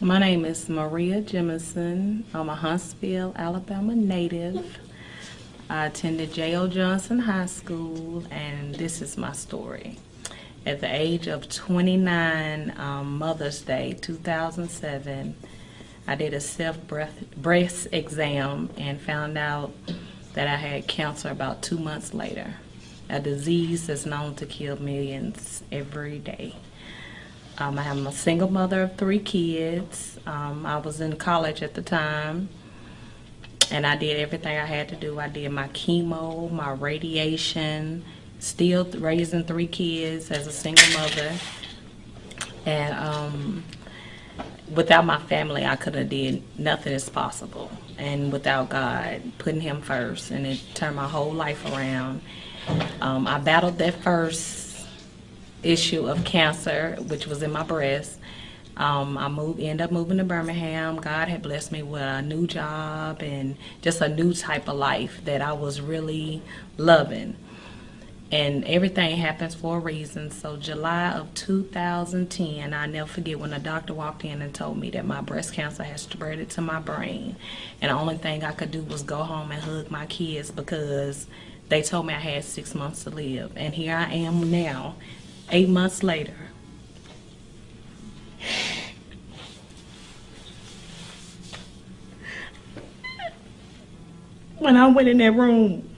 My name is Marie Jeminson. I'm a Huntsville, Alabama native. I attended J.O. Johnson High School, and this is my story. At the age of 29, Mother's Day 2007, I did a self-breast exam and found out that I had cancer about 2 months later, a disease that's known to kill millions every day. I am a single mother of 3 kids. I was in college at the time, and I did everything I had to do. I did my chemo, my radiation, still raising 3 kids as a single mother. And without my family, I could have did nothing is possible. And without God, putting Him first, and it turned my whole life around. I battled that first issue of cancer, which was in my breast. I ended up moving to Birmingham. God had blessed me with a new job and just a new type of life that I was really loving. And everything happens for a reason. So July of 2010, I never forget when the doctor walked in and told me that my breast cancer had spread it to my brain. And the only thing I could do was go home and hug my kids because they told me I had 6 months to live. And here I am now, 8 months later. When I went in that room,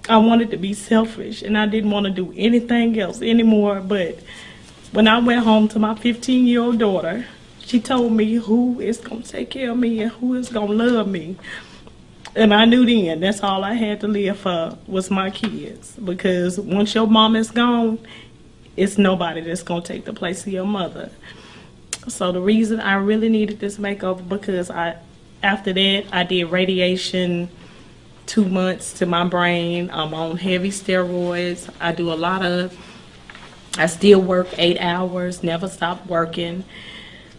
I wanted to be selfish and I didn't want to do anything else anymore. But when I went home to my 15-year-old daughter, she told me who is going to take care of me and who is going to love me. And I knew then that's all I had to live for was my kids. Because once your mom is gone, it's nobody that's going to take the place of your mother. So the reason I really needed this makeover, because after that I did radiation 2 months to my brain. I'm on heavy steroids. I still work 8 hours, never stop working.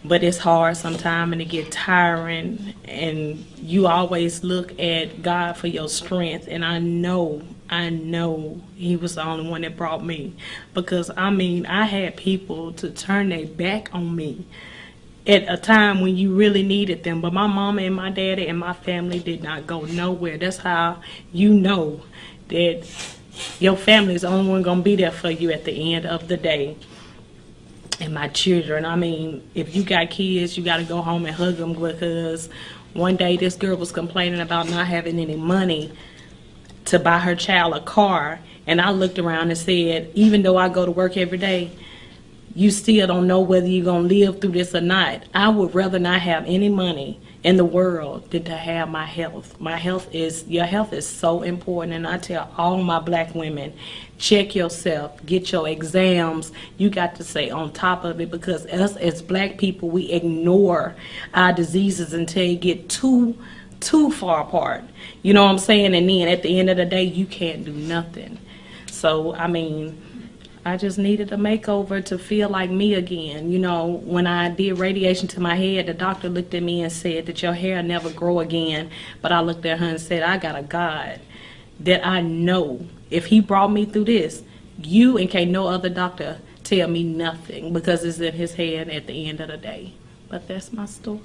But it's hard sometimes and it get tiring, and you always look at God for your strength. And I know He was the only one that brought me, because I had people to turn their back on me at a time when you really needed them. But my mama and my daddy and my family did not go nowhere. That's how you know that your family is the only one gonna be there for you at the end of the day. And my children, if you got kids, you got to go home and hug them, because one day this girl was complaining about not having any money to buy her child a car. And I looked around and said, even though I go to work every day, you still don't know whether you're going to live through this or not. I would rather not have any money in the world than to have my health. Your health is so important. And I tell all my black women, check yourself, get your exams. You got to stay on top of it, because us as black people, we ignore our diseases until you get too far apart. You know what I'm saying? And then at the end of the day, you can't do nothing. So, I just needed a makeover to feel like me again. You know, when I did radiation to my head, the doctor looked at me and said that your hair never grow again. But I looked at her and said, I got a God that I know if He brought me through this, you and can't no other doctor tell me nothing, because it's in His hand at the end of the day. But that's my story.